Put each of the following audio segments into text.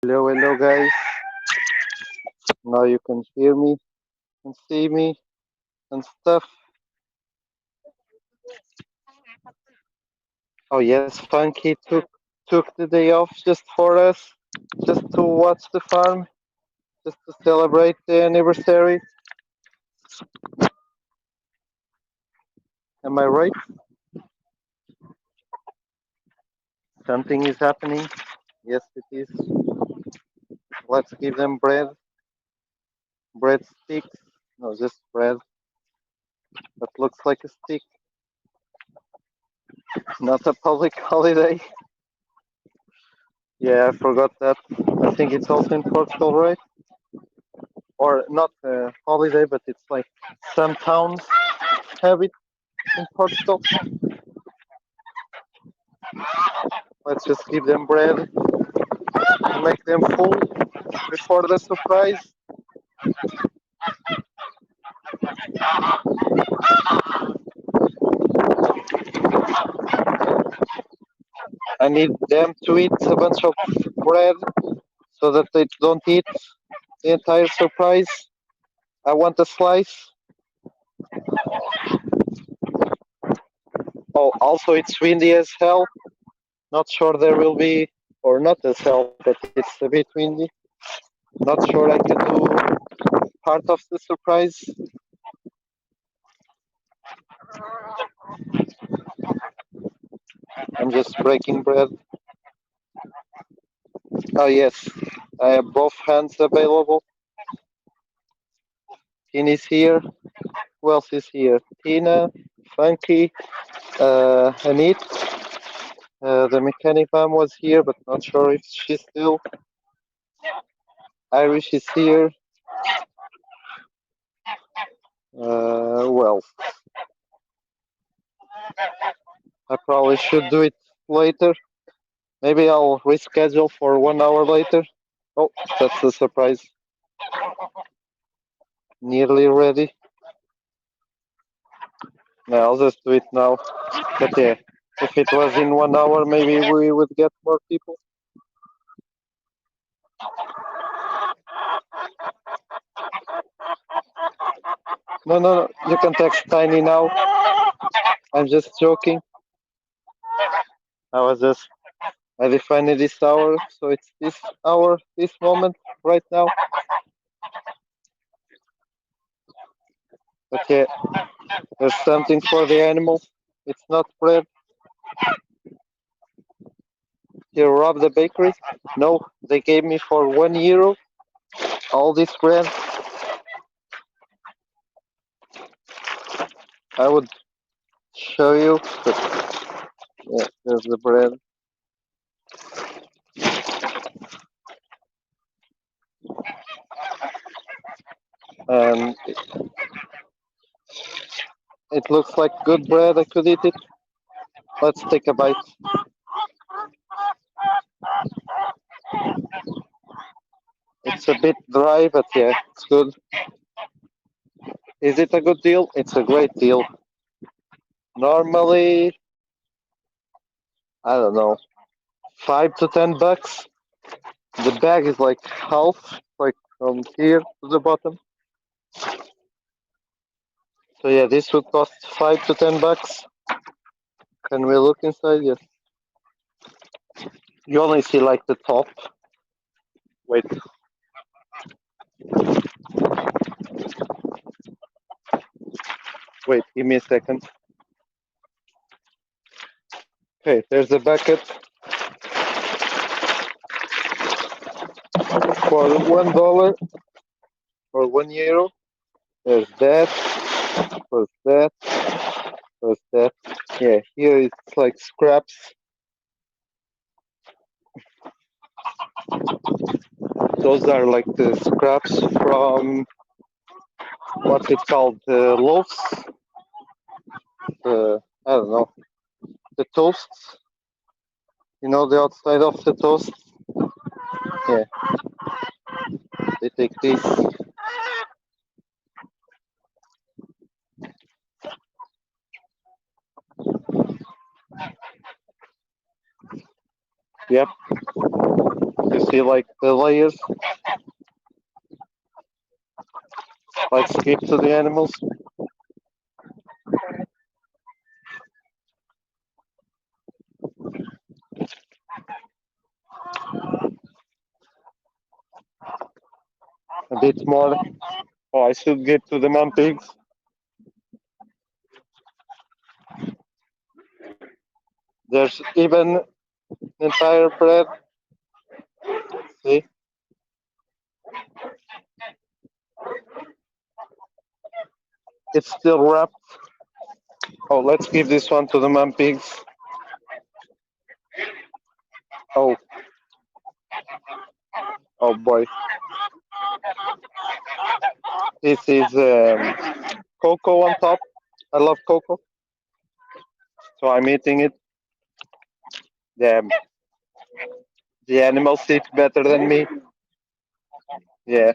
Hello, hello, guys. Now you can hear me and see me and stuff. Oh yes, Funky took the day off just for us, just to watch the farm, just to celebrate the anniversary. Am I right? Something is happening. Yes, it is. Let's give them bread sticks. No, just bread that looks like a stick. Not a public holiday. Yeah, I forgot that. I think it's also in Portugal, right? Or not a holiday, but it's like some towns have it in Portugal. Let's just give them bread and make them full before the surprise. I need them to eat a bunch of bread so that they don't eat the entire surprise. I want a slice. Oh, also it's windy as hell. Not sure there will be, or not as hell, but it's a bit windy. Not sure I can do part of the surprise. I'm just breaking bread. Oh yes, I have both hands available. Tina's here. Who else is here? Tina, Funky, Anit. The mechanic mom was here, but not sure if she's still. Irish is here. Well, I probably should do it later. Maybe I'll reschedule for 1 hour later. Oh, that's a surprise. Nearly ready. No, I'll just do it now. But yeah, if it was in 1 hour, maybe we would get more people. No, no, no. You can text Tiny now. I'm just joking. I was just, I defined this hour, so it's this hour, this moment, right now. But yeah, there's something for the animals. It's not bread. You rob the bakery? No, they gave me for €1 all this bread. I would show you, but yeah, there's the bread. And it looks like good bread. I could eat it. Let's take a bite. It's a bit dry, but yeah, it's good. Is it a good deal? It's a great deal. Normally, I don't know, $5 to $10. The bag is like half, like from here to the bottom. So yeah, this would cost $5 to $10. Can we look inside? Yes. You only see like the top. Wait. Wait, give me a second. Okay, there's a bucket for $1 or €1. There's that. There's that. There's that. Yeah, here it's like scraps. Those are like the scraps from what's it called? The loaves. I don't know. The toasts. You know the outside of the toast. Yeah. They take this. Yep. You see, like the layers. Let's skip to the animals. A bit more. Oh, I should get to the mom pigs. There's even entire bread. See? It's still wrapped. Oh, let's give this one to the mom pigs. Oh. Oh boy. This is cocoa on top. I love cocoa. So I'm eating it. Damn. The animals eat better than me. Yeah.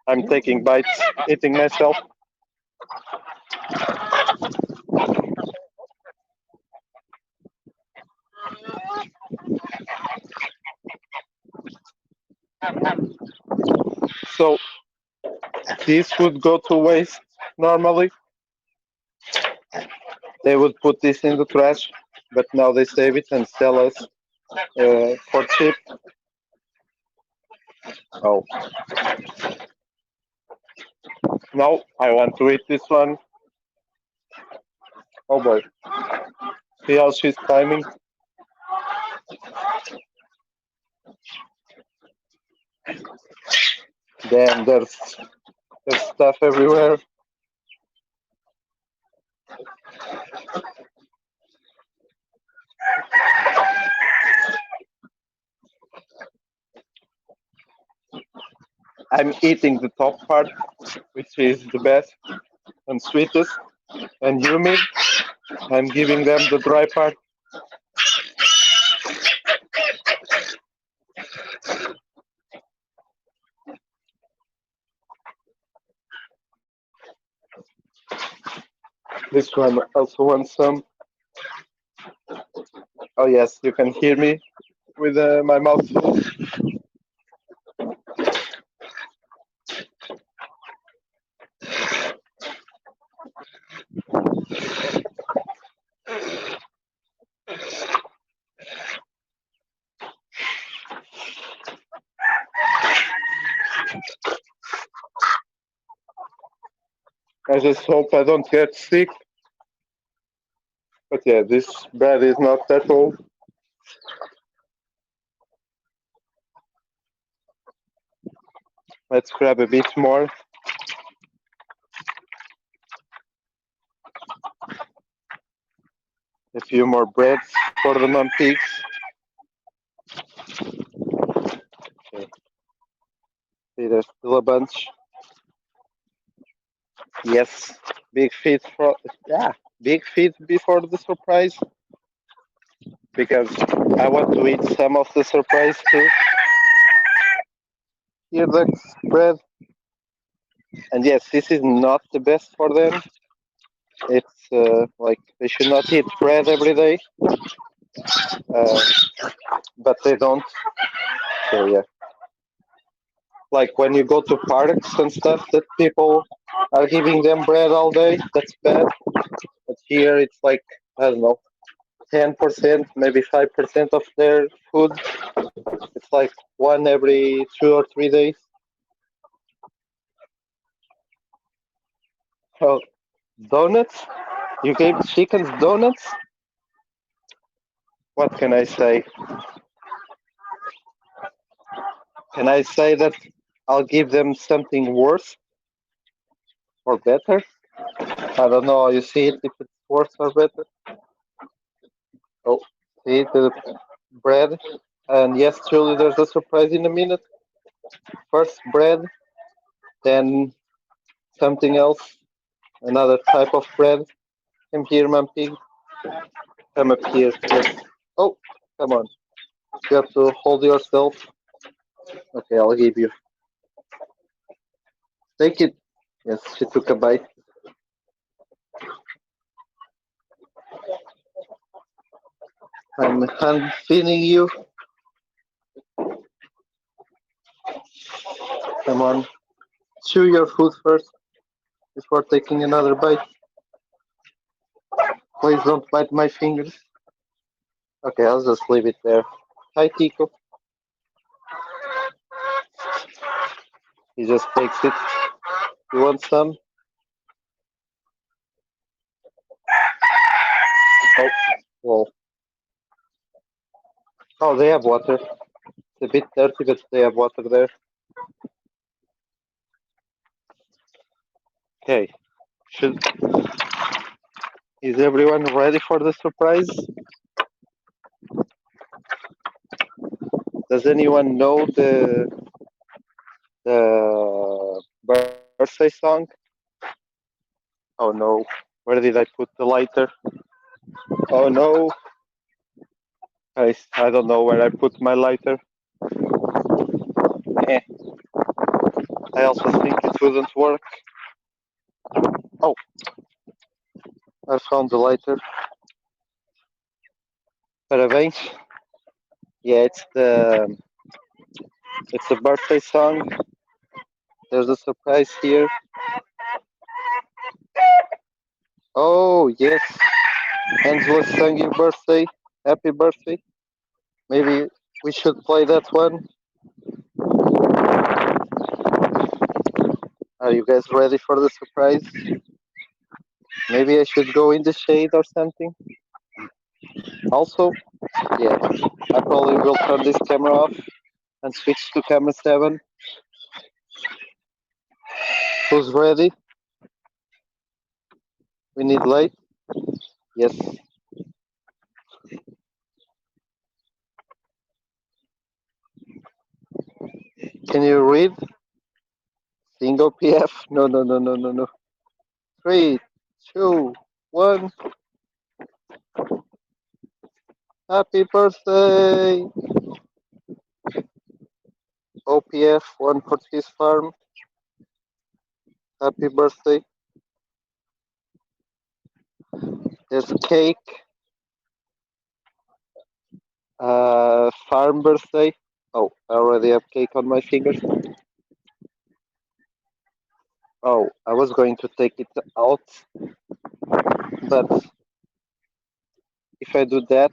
I'm taking bites, eating myself. So this would go to waste normally. They would put this in the trash, but now they save it and sell us for cheap. Oh, no, I want to eat this one. Oh boy. See how she's climbing? Damn, there's stuff everywhere. I'm eating the top part, which is the best and sweetest. And Yumi, I'm giving them the dry part. This one also wants some. Oh yes, you can hear me with my mouth full. I just hope I don't get sick. But yeah, this bread is not that old. Let's grab a bit more. A few more breads for the mom pigs. Okay. See, there's still a bunch. Yes, big feet for big feet before the surprise. Because I want to eat some of the surprise too. Here the bread. And yes, this is not the best for them. It's like they should not eat bread every day. Uh, but they don't. So yeah. Like when you go to parks and stuff that people are giving them bread all day, that's bad. But here it's like, I don't know, 10%, maybe 5% of their food. It's like one every 2 or 3 days. Oh, donuts? You gave chickens donuts? What can I say? Can I say that I'll give them something worse or better? I don't know how you see it, if it's worse or better. Oh, see the bread. And yes, truly, there's a surprise in a minute. First bread, then something else, another type of bread. Come here, mom pig. Come up here. Yes. Oh, come on. You have to hold yourself. Okay, I'll give you. Take it. Yes, she took a bite. I'm hand feeding you. Come on. Chew your food first before taking another bite. Please don't bite my fingers. Okay, I'll just leave it there. Hi, Tico. He just takes it. You want some? Oh, well. Oh, they have water. It's a bit dirty, but they have water there. Okay. Should Is everyone ready for the surprise? Does anyone know the birthday song? Oh no. Where did I put the lighter? Oh no. I don't know where I put my lighter. Eh. I also think it wouldn't work. Oh, I found the lighter. Parabéns. Yeah, it's a birthday song. There's a surprise here. Oh yes, Angela sang your birthday. Happy birthday. Maybe we should play that one. Are you guys ready for the surprise? Maybe I should go in the shade or something. Also, yeah, I probably will turn this camera off and switch to camera 7. Who's ready? We need light. Yes. Can you read? Single PF? No, no, no, no, no, no. 3, 2, 1. Happy birthday! OPF, one for this farm. Happy birthday. There's cake. Farm birthday. Oh, I already have cake on my fingers. Oh, I was going to take it out, but if I do that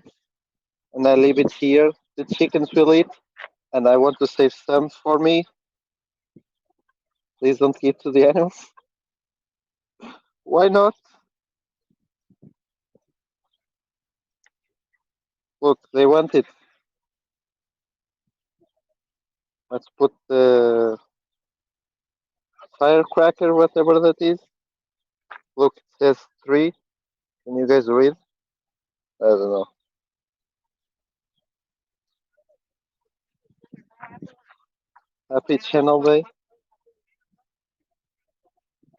and I leave it here, the chickens will eat, and I want to save some for me. Please don't give to the animals. Why not? Look, they want it. Let's put the firecracker, whatever that is. Look, it says 3. Can you guys read? I don't know. Happy channel day.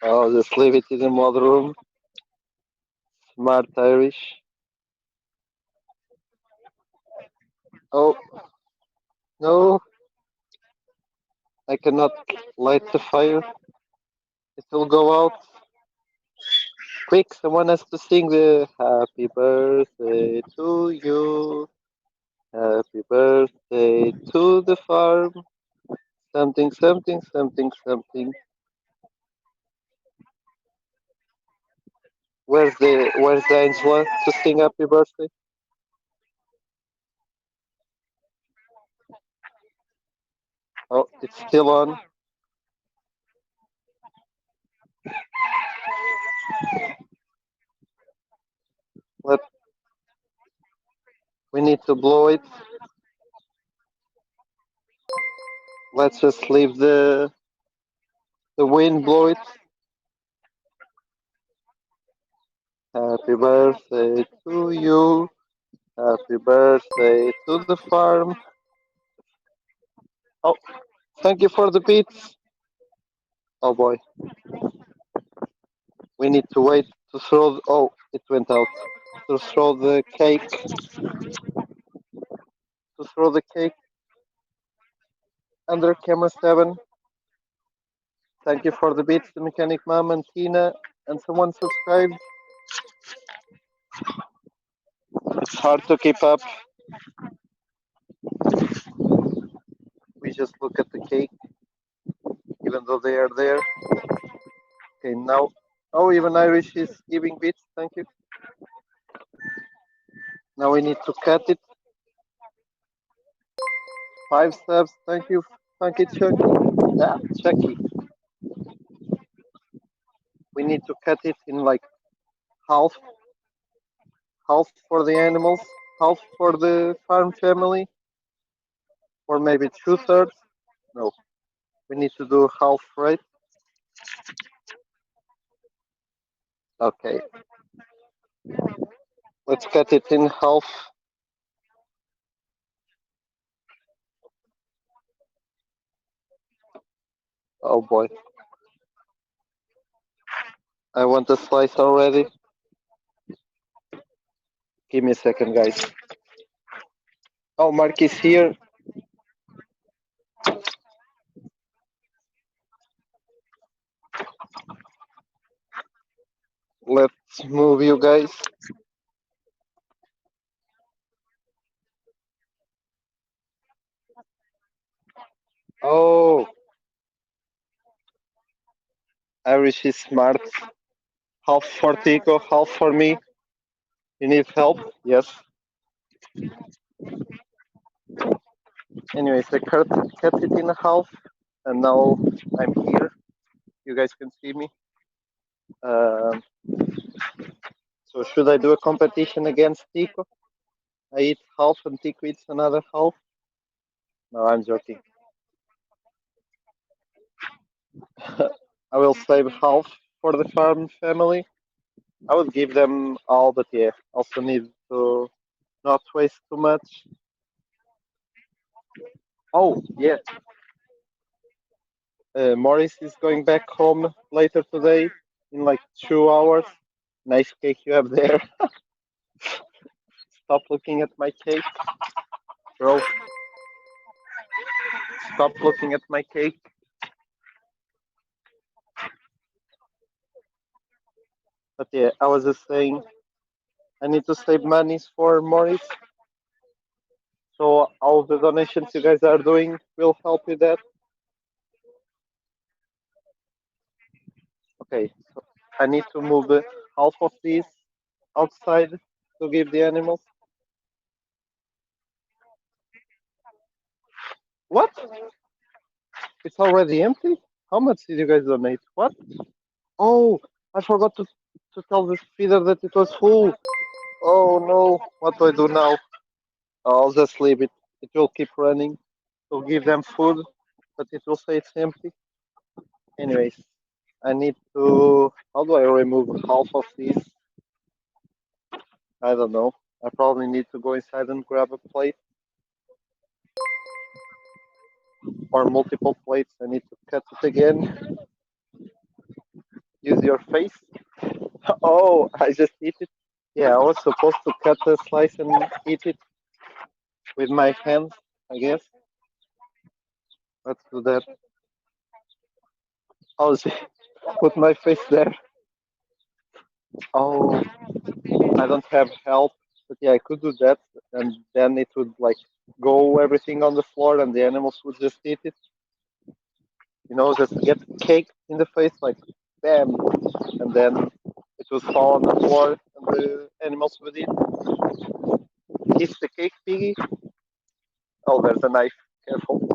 I'll just leave it in the mod room. Smart Irish. Oh, no. I cannot light the fire. It will go out. Quick, someone has to sing the happy birthday to you. Happy birthday to the farm. Something, something, something, something. Where's the Angela to sing happy birthday? Oh, it's still on. Let We need to blow it. Let's just leave the wind blow it. Happy birthday to you. Happy birthday to the farm. Oh, thank you for the beats. Oh boy. We need to wait to throw. Oh, it went out. To throw the cake. To throw the cake under camera 7. Thank you for the beats, the Mechanic Mom and Tina, and someone subscribed. It's hard to keep up. We just look at the cake, even though they are there. Okay, now. Oh, even Irish is giving bits. Thank you. Now we need to cut it. 5 steps. Thank you. Thank you, Chucky. Yeah, Chucky. We need to cut it in like half, half for the animals, half for the farm family, or maybe 2/3. No, we need to do half, right? Okay, let's cut it in half. Oh boy, I want a slice already. Give me a second, guys. Oh, Mark is here. Let's move you guys. Oh, Irish is smart. Half for Tico, half for me. You need help? Yes. Anyways, I cut it in half, and now I'm here. You guys can see me. Um, so should I do a competition against Tico? I eat half and Tico eats another half? No, I'm joking. I will save half for the farm family. I would give them all, but yeah, also need to not waste too much. Oh, yeah. Morris is going back home later today in like 2 hours. Nice cake you have there. Stop looking at my cake, bro. Stop looking at my cake. But yeah, I was just saying I need to save monies for Morris. So all the donations you guys are doing will help with that. Okay, so I need to move half of these outside to give the animals. What? It's already empty? How much did you guys donate? What? Oh, I forgot to tell the feeder that it was full. Oh no, what do I do now? I'll just leave it. It will keep running. To give them food, but it will say it's empty. Anyways, I need to. How do I remove half of these? I don't know. I probably need to go inside and grab a plate or multiple plates. I need to cut it again. Use your face. Oh, I just eat it. Yeah, I was supposed to cut a slice and eat it with my hands, I guess. Let's do that. I'll just put my face there. Oh, I don't have help, but yeah, I could do that, and then it would like go everything on the floor, and the animals would just eat it. You know, just get cake in the face, like bam, and then it would fall on the floor, and the animals would eat. Eat the cake, piggy. Oh, there's a knife. Careful.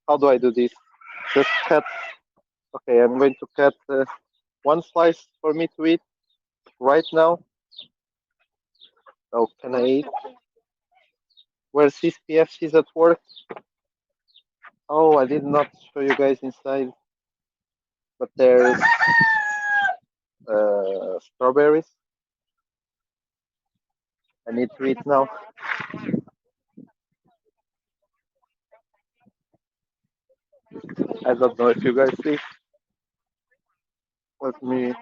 How do I do this? Just cut. Okay, I'm going to cut one slice for me to eat right now. Oh, can I eat? Where's CPF? She's at work. Oh, I did not show you guys inside, but there's strawberries. I need to eat now. I don't know if you guys see. Let me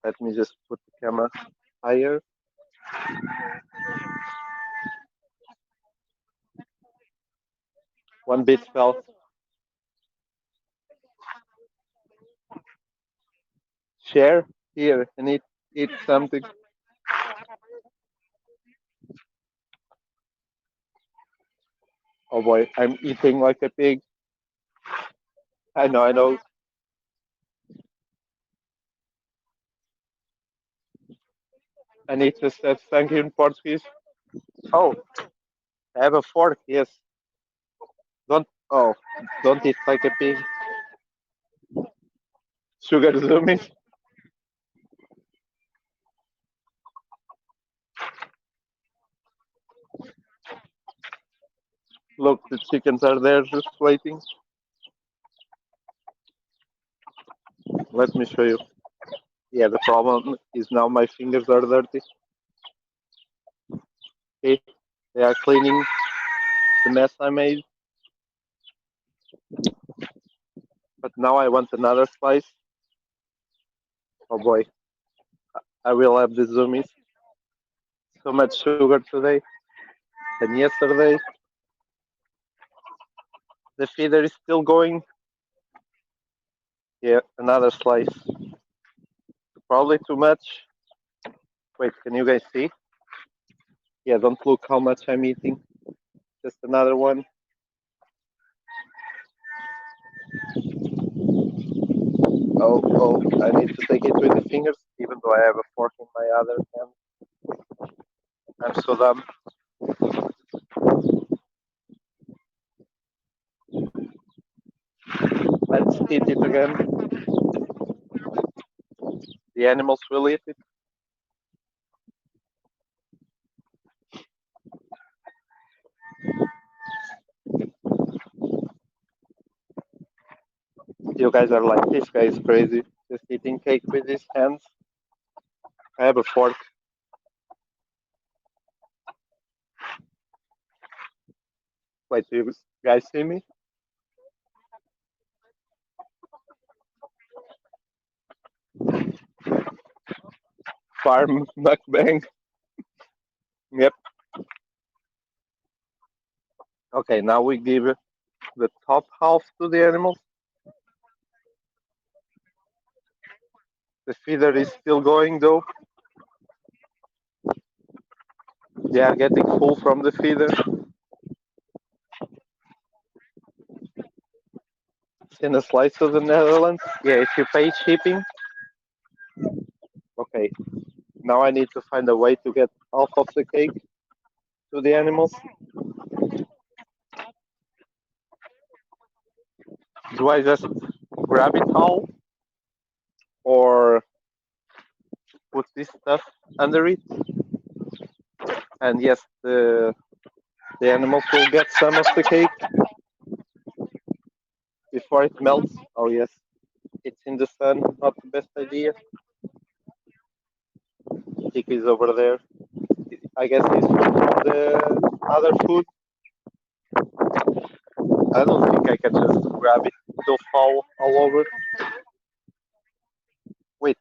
let me just put the camera higher. One bit fell. Share here and eat something. Oh boy, I'm eating like a pig. I know, I know. I need to say thank you in Portuguese. Oh, I have a fork. Yes. Don't. Oh, don't eat like a pig. Sugar zoomies. Look, the chickens are there just waiting. Let me show you. Yeah, the problem is now my fingers are dirty. Okay, they are cleaning the mess I made. But now I want another slice. Oh boy, I will have the zoomies. So much sugar today. And yesterday, the feeder is still going. Yeah, another slice. Probably too much. Wait, can you guys see? Yeah, don't look how much I'm eating. Just another one. Oh, I need to take it with the fingers, even though I have a fork in my other hand. I'm so dumb. Let's eat it again. The animals will eat it. You guys are like, this guy is crazy. Just eating cake with his hands. I have a fork. Wait, do you guys see me? Farm mukbang. Yep. Okay, now we give the top half to the animals. The feeder is still going though. They are getting full from the feeder. In a slice of the Netherlands. Yeah, if you pay shipping. Okay, now I need to find a way to get half of the cake to the animals. Do I just grab it all or put this stuff under it? And yes, the animals will get some of the cake before it melts. Oh yes, it's in the sun, not the best idea. Chick is over there. I guess he's from the other food. I don't think I can just grab it. It'll fall all over. Wait,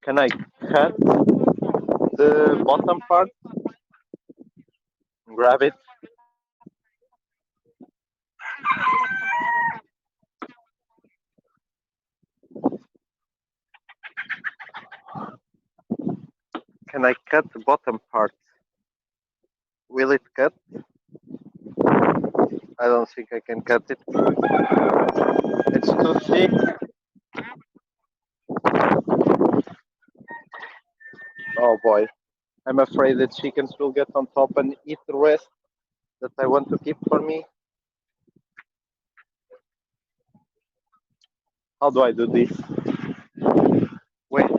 can I cut the bottom part? Grab it. Can I cut the bottom part? Will it cut? I don't think I can cut it. It's too thick. Oh boy. I'm afraid the chickens will get on top and eat the rest that I want to keep for me. How do I do this? Wait.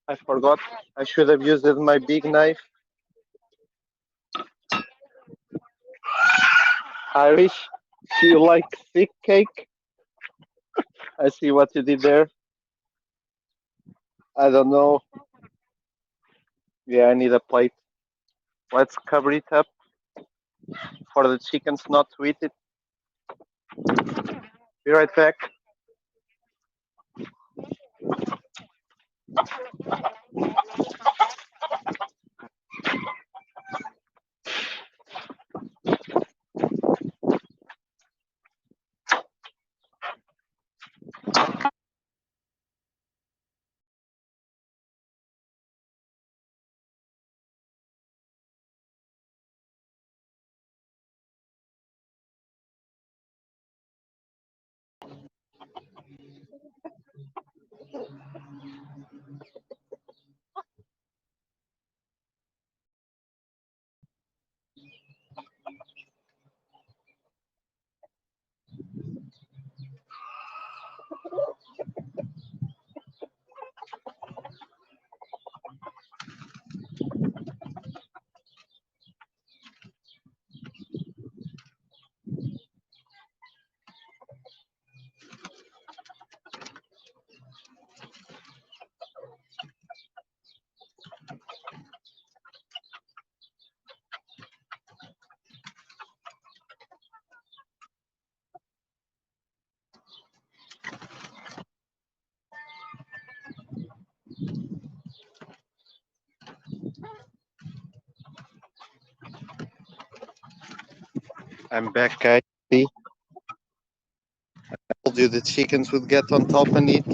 I forgot. I should have used my big knife. Irish, do you like thick cake? I see what you did there. I don't know. Yeah, I need a plate. Let's cover it up for the chickens not to eat it. Be right back. I'm back, guys. See, I told you the chickens would get on top and eat.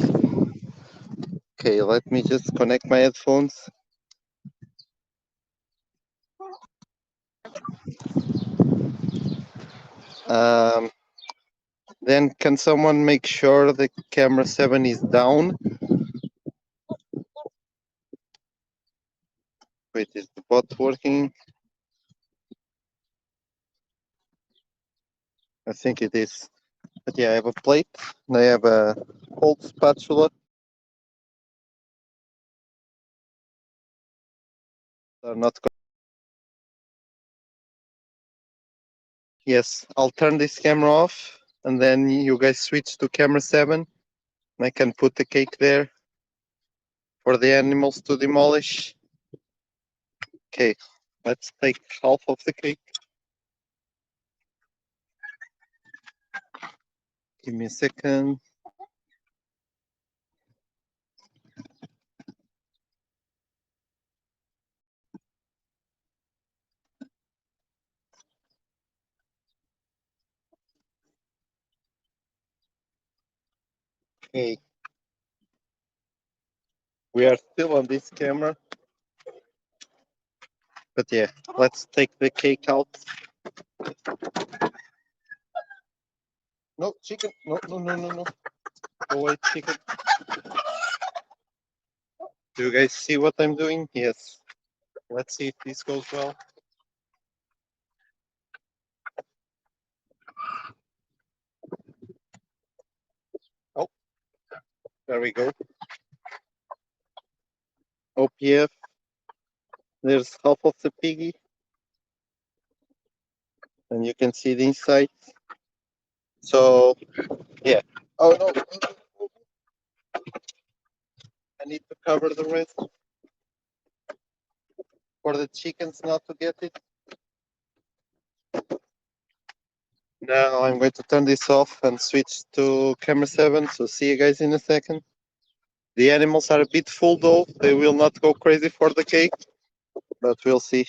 Okay, let me just connect my headphones. Um, then can someone make sure the camera 7 is down? Wait, is the bot working? I think it is. But yeah, I have a plate and I have a old spatula. They're not. Yes, I'll turn this camera off and then you guys switch to camera 7. I can put the cake there for the animals to demolish. Okay, let's take half of the cake. Give me a second. Okay, we are still on this camera. But yeah, let's take the cake out. No, chicken. No, no, no, no, no. Go away, chicken. Do you guys see what I'm doing? Yes. Let's see if this goes well. Oh, there we go. OPF. There's half of the piggy. And you can see the inside. So, yeah. Oh, no. I need to cover the rest for the chickens not to get it. Now I'm going to turn this off and switch to camera 7. So see you guys in a second. The animals are a bit full though. They will not go crazy for the cake, but we'll see.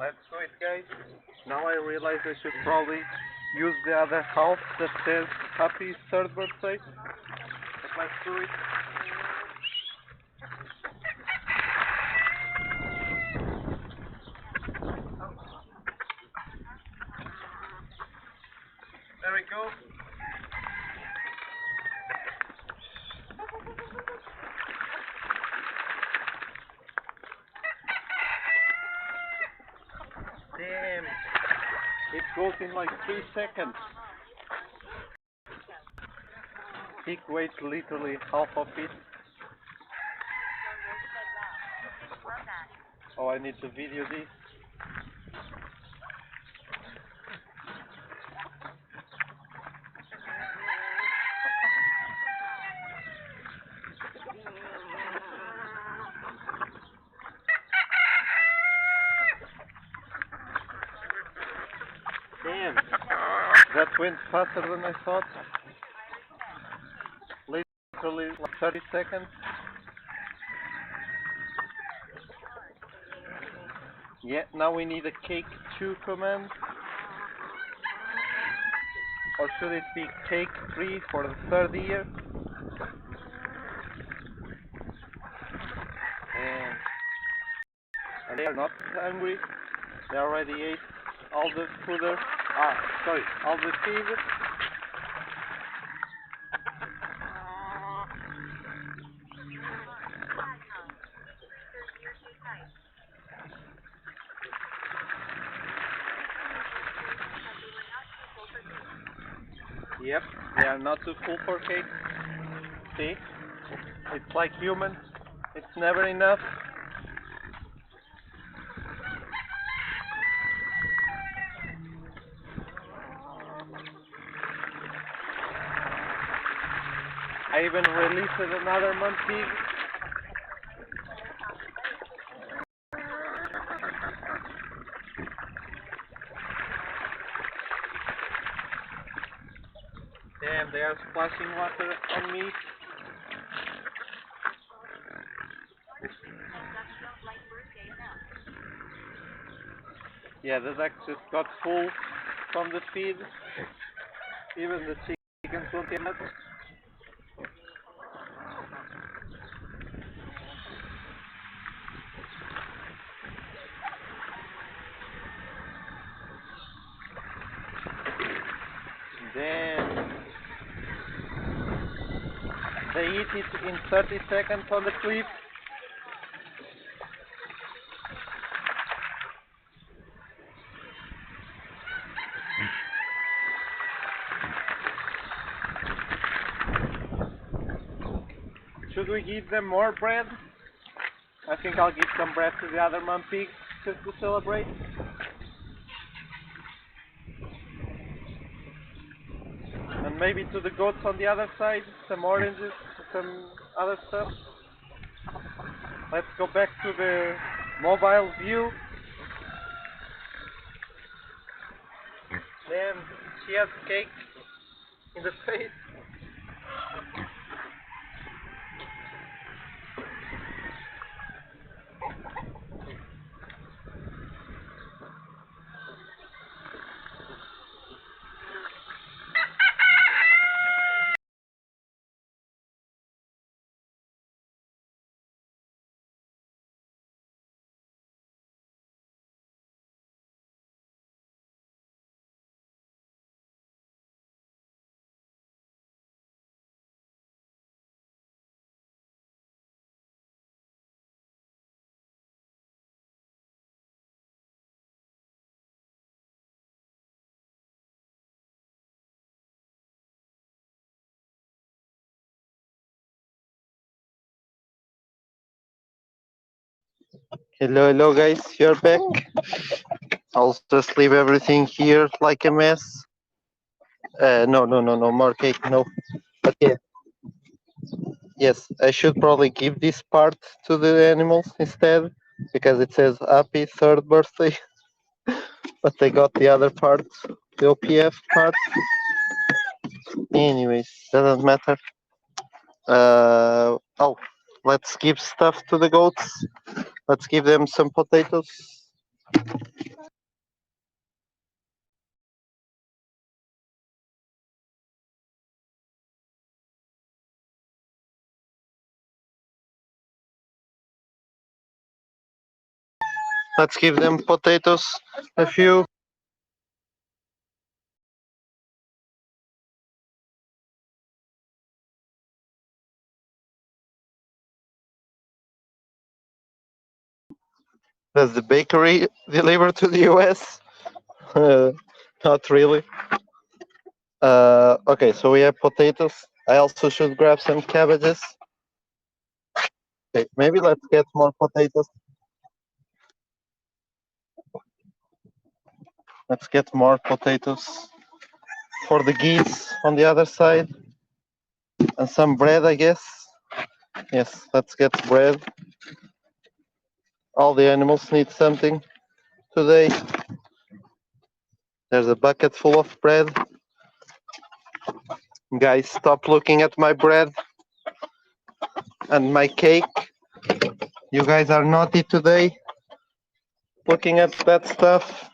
Let's do it, guys. Now I realize I should probably use the other half that says happy third birthday. But let's do it. There we go. Damn. It goes in like 3 seconds. Pig weighs literally half of it. Oh, I need to video this. Damn. That went faster than I thought. Literally like 30 seconds. Yeah, now we need a cake 2 command. Or should it be cake 3 for the 3rd year? And they are not hungry. They already ate all the fodder. All the feed. Yep, they are not too full for cake. See? It's like human. It's never enough. I even released another monkey. Damn, they are splashing water on me. Yeah, the ducks just got full from the feed. Even the chickens won't get much. Damn. They eat it in 30 seconds on the cliff. Should we give them more bread? I think I'll give some bread to the other mum pigs just to celebrate. And maybe to the goats on the other side, some oranges, some other stuff. Let's go back to the mobile view. Then she has cake in the face. Hello guys, you're back. I'll just leave everything here like a mess. No, more cake, no. But yeah, yes, I should probably give this part to the animals instead because it says happy 3rd birthday. But they got the other part, the OPF part. Anyways, doesn't matter. Oh, let's give stuff to the goats. Let's give them some potatoes. Let's give them potatoes, a few. Does the bakery deliver to the US? Not really. Okay, so we have potatoes. I also should grab some cabbages. Okay, maybe let's get more potatoes. Let's get more potatoes for the geese on the other side. And some bread, I guess. Yes, let's get bread. All the animals need something today. There's a bucket full of bread. Guys, stop looking at my bread and my cake. You guys are naughty today. Looking at that stuff.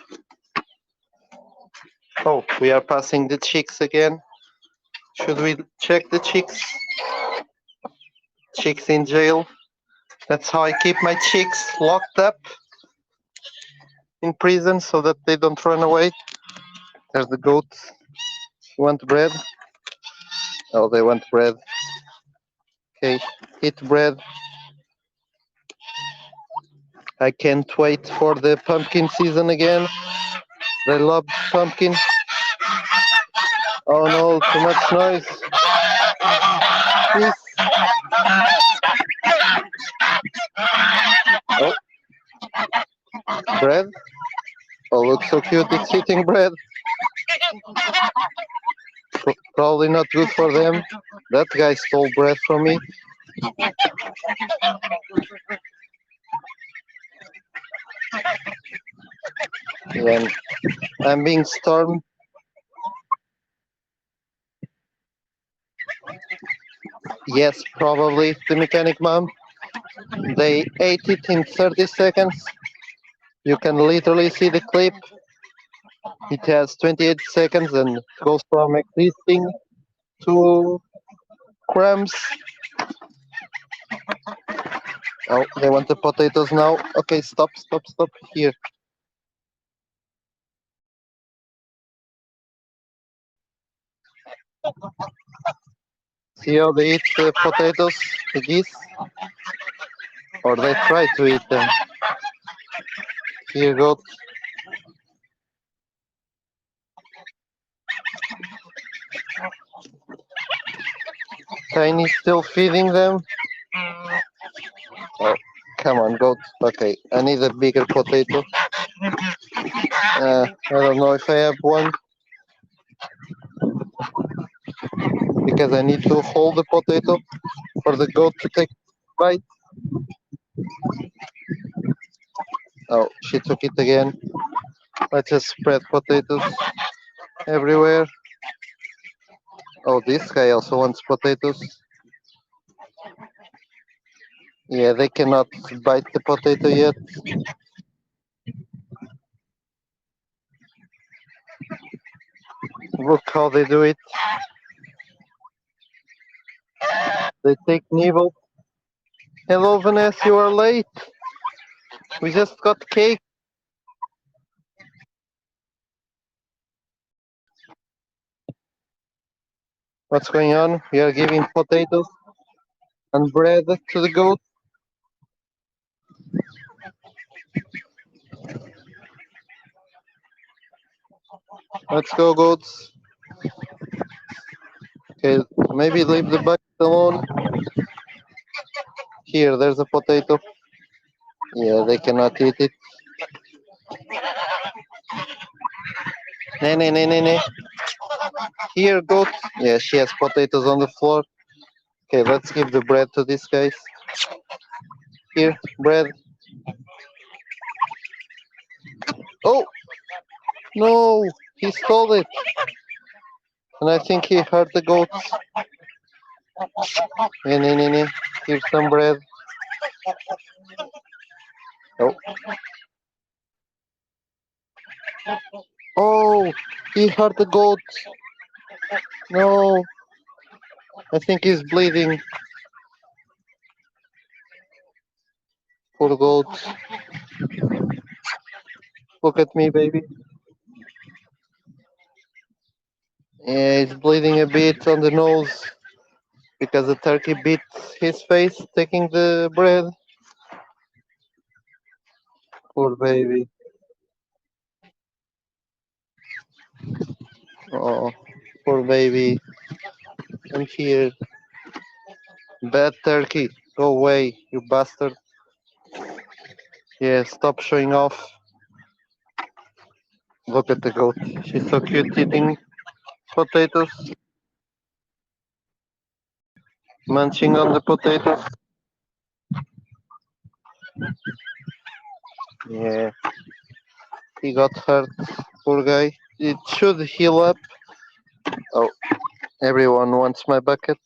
Oh, we are passing the chicks again. Should we check the chicks? Chicks in jail. That's how I keep my chicks locked up in prison so that they don't run away. There's the goats. Want bread? Oh, they want bread. Okay, eat bread. I can't wait for the pumpkin season again. They love pumpkin. Oh no, too much noise. Please. Oh. Bread? Oh, looks so cute, it's eating bread. Probably not good for them. That guy stole bread from me. And I'm being stormed. Yes, probably the mechanic mom. They ate it in 30 seconds. You can literally see the clip. It has 28 seconds and goes from existing to crumbs. Oh, they want the potatoes now. Okay, stop. Here. See how they eat the potatoes, the geese? Or they try to eat them. Here, goat. Tiny still feeding them. Oh, come on, goat. Okay, I need a bigger potato. I don't know if I have one. Because I need to hold the potato for the goat to take a bite. Oh, she took it again. Let's just spread potatoes everywhere. Oh, this guy also wants potatoes. Yeah, they cannot bite the potato yet. Look how they do it. They take nibble. Hello, Vanessa, you are late. We just got cake. What's going on? We are giving potatoes and bread to the goat. Let's go, goats. Okay, maybe leave the bucket alone. Here, there's a potato. Yeah, they cannot eat it. Nee. Here, goat. Yeah, she has potatoes on the floor. Okay, let's give the bread to these guys. Here, bread. Oh! No! He stole it! And I think he hurt the goats. Nee. Here's some bread. Oh. Oh! He hurt the goat! No! I think he's bleeding. Poor goat. Look at me, baby. Yeah, he's bleeding a bit on the nose because the turkey bit his face taking the bread. Poor baby. Oh, poor baby. I'm here. Bad turkey. Go away, you bastard. Yeah, stop showing off. Look at the goat. She's so cute eating potatoes. Munching on the potatoes. Yeah, he got hurt. Poor guy. It should heal up. Oh, everyone wants my bucket.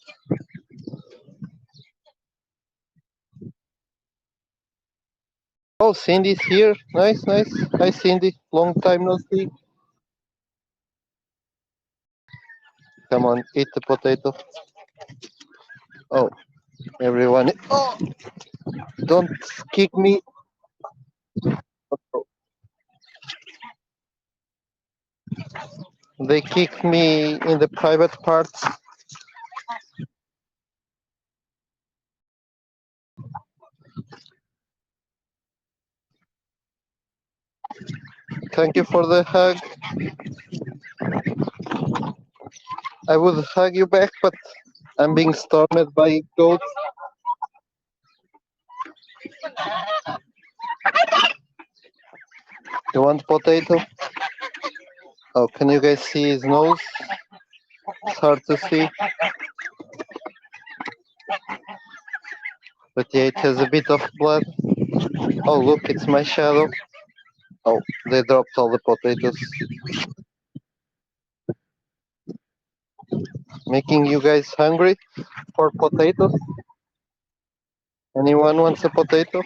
Oh, Cindy's here. Nice, nice. Hi, Cindy. Long time no see. Come on, eat the potato. Oh, everyone. Oh, don't kick me. They kicked me in the private parts. Thank you for the hug. I would hug you back, but I'm being stormed by goats. You want potato? Oh, can you guys see his nose? It's hard to see. But yeah, it has a bit of blood. Oh, look, it's my shadow. Oh, they dropped all the potatoes. Making you guys hungry for potatoes? Anyone wants a potato?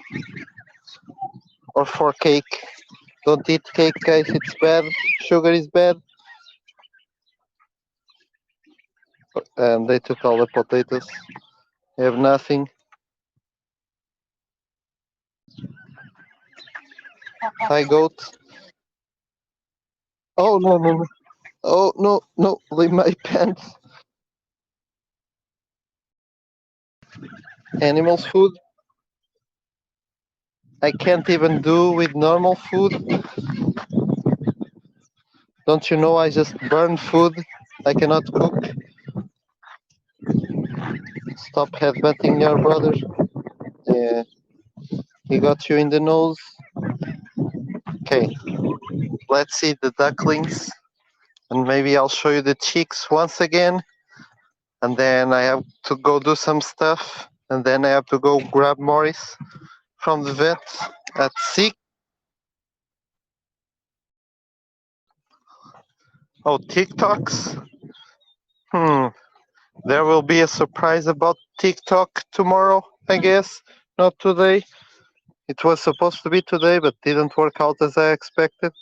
Or for cake? Don't eat cake, guys, it's bad. Sugar is bad. And they took all the potatoes. They have nothing. Hi, goat. Oh, no, no, no. Oh, no, no, leave my pants. Animals food? I can't even do with normal food. Don't you know I just burn food? I cannot cook. Stop headbutting your brother. Yeah, he got you in the nose. Okay, let's see the ducklings. And maybe I'll show you the chicks once again. And then I have to go do some stuff. And then I have to go grab Morris from the vet at 6. Oh, TikToks? There will be a surprise about TikTok tomorrow, I guess. Not today. It was supposed to be today, but didn't work out as I expected.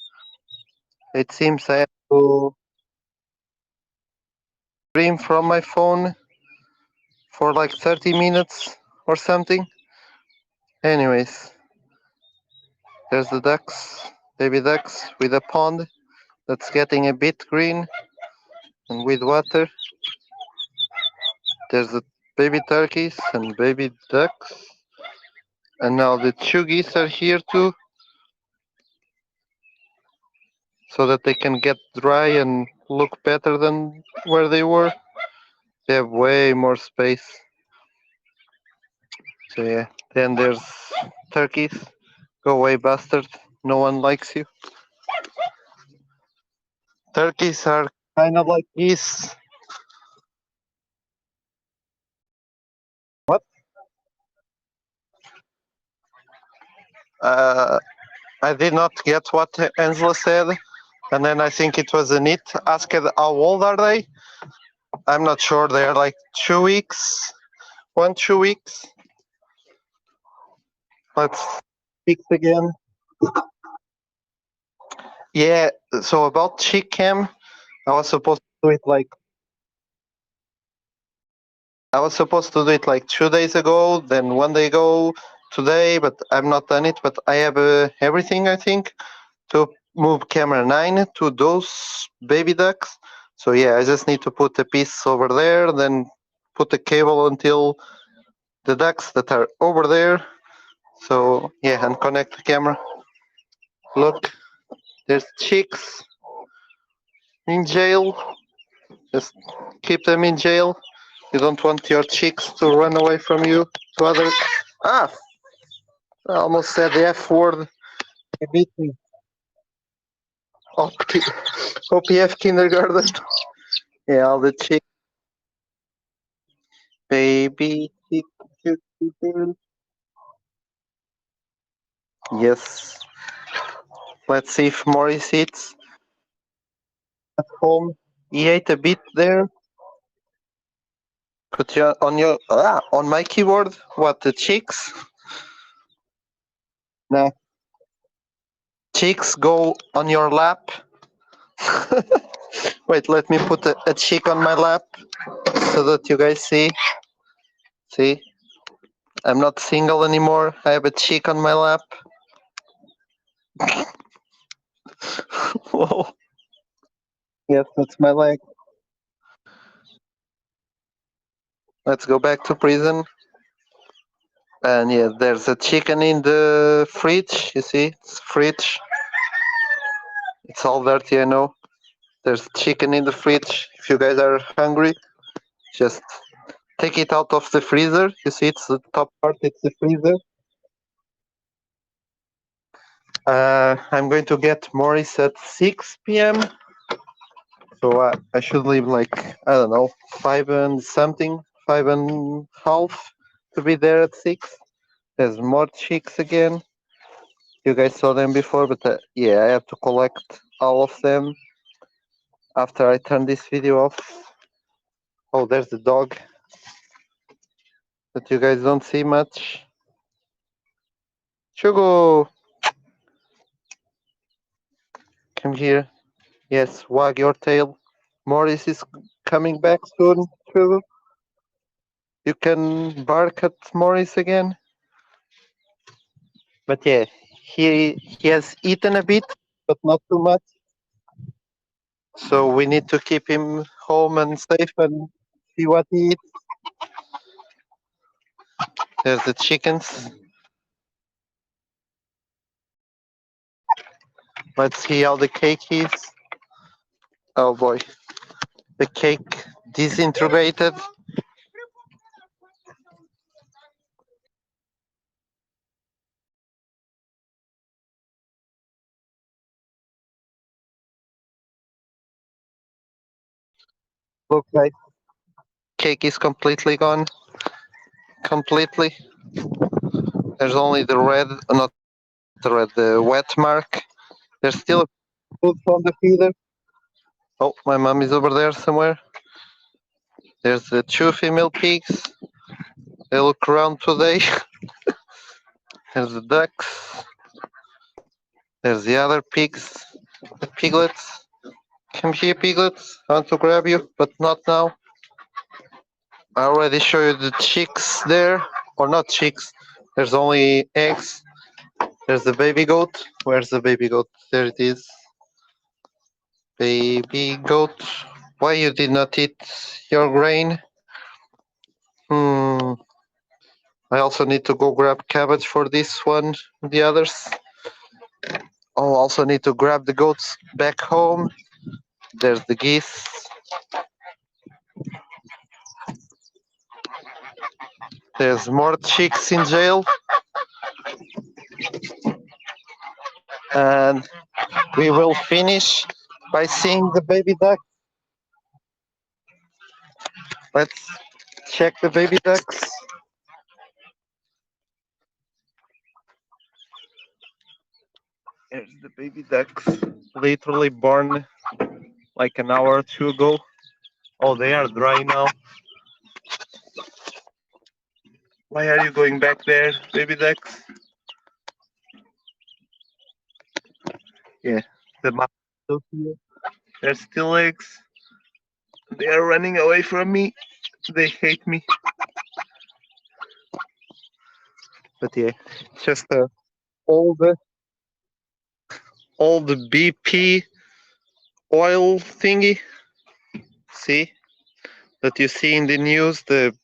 It seems I have to stream from my phone for like 30 minutes or something. Anyways, there's the ducks, baby ducks with a pond that's getting a bit green and with water. There's the baby turkeys and baby ducks. And now the chuggies are here too, so that they can get dry and look better than where they were. They have way more space. So yeah, then there's turkeys. Go away, bastard. No one likes you. Turkeys are kind of like geese. What? I did not get what Angela said. And then I think it was Anit asked how old are they? I'm not sure. They're like 2 weeks. 2 weeks. Let's speak again. Yeah, so about Chick Cam, I was supposed to do it like 2 days ago, then 1 day ago, today, but I'm not done it. But I have everything, I think, to move camera 9 to those baby ducks. So yeah, I just need to put a piece over there, then put the cable until the ducks that are over there. So yeah, and connect the camera. Look, there's chicks in jail. Just keep them in jail. You don't want your chicks to run away from you to other. Ah! I almost said the F word. You beat me. OPF kindergarten. Yeah, all the chicks. Baby chick. Yes. Let's see if Morris eats at home. He ate a bit there. Put your on my keyboard. What, the chicks? No. Chicks go on your lap. Wait, let me put a chick on my lap so that you guys see. See? I'm not single anymore. I have a chick on my lap. Whoa. Yes, that's my leg. Let's go back to prison. And yeah, there's a chicken in the fridge. You see? It's fridge. It's all dirty, I know. There's chicken in the fridge. If you guys are hungry, just take it out of the freezer. You see, it's the top part, it's the freezer. I'm going to get Morris at 6 p.m. So I should leave like, I don't know, 5 and something, 5 and half to be there at 6. There's more chicks again. You guys saw them before, but yeah, I have to collect all of them after I turn this video off. Oh, there's the dog that you guys don't see much. Shugo! Come here. Yes, wag your tail. Morris is coming back soon, Shugo. You can bark at Morris again. But yeah, he has eaten a bit, but not too much. So we need to keep him home and safe and see what he eats. There's the chickens. Let's see how the cake is. Oh boy. The cake disintegrated. Look, guys. Cake is completely gone. Completely. There's only the red, not the red, the wet mark. There's still food from the feeder. Oh, my mom is over there somewhere. There's the 2 female pigs. They look around today. There's the ducks. There's the other pigs, the piglets. Come here, piglets. I want to grab you, but not now. I already showed you the chicks there, or not chicks. There's only eggs. There's the baby goat. Where's the baby goat? There it is. Baby goat. Why you did not eat your grain? I also need to go grab cabbage for this one, the others. Oh, also need to grab the goats back home. There's the geese. There's more chicks in jail. And we will finish by seeing the baby duck. Let's check the baby ducks. There's the baby ducks, literally born like an hour or two ago. Oh, they are dry now. Why are you going back there, baby ducks? Yeah, the mom is still here. There's still eggs. They are running away from me. They hate me. But yeah, just all the BP oil thingy. See that you see in the news, the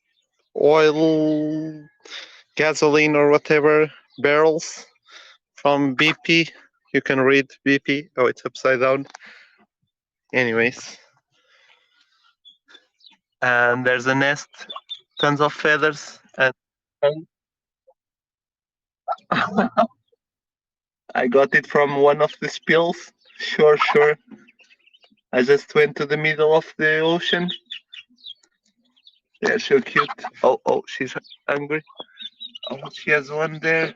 oil, gasoline or whatever barrels from BP. You can read BP. Oh, it's upside down. Anyways. And there's a nest, tons of feathers, and I got it from one of the spills. Sure. I just went to the middle of the ocean. They're so cute. Oh, she's hungry. Oh, she has one there,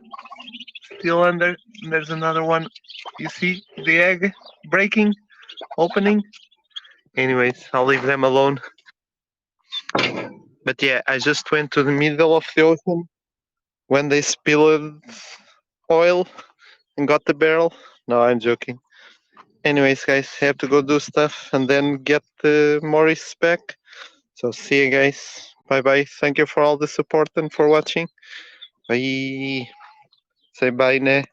still under. There's another one. You see the egg breaking, opening? Anyways, I'll leave them alone. But yeah, I just went to the middle of the ocean when they spilled oil and got the barrel. No, I'm joking. Anyways, guys, I have to go do stuff and then get Maurice back. So see you guys. Bye bye. Thank you for all the support and for watching. Bye. Say bye, Ne.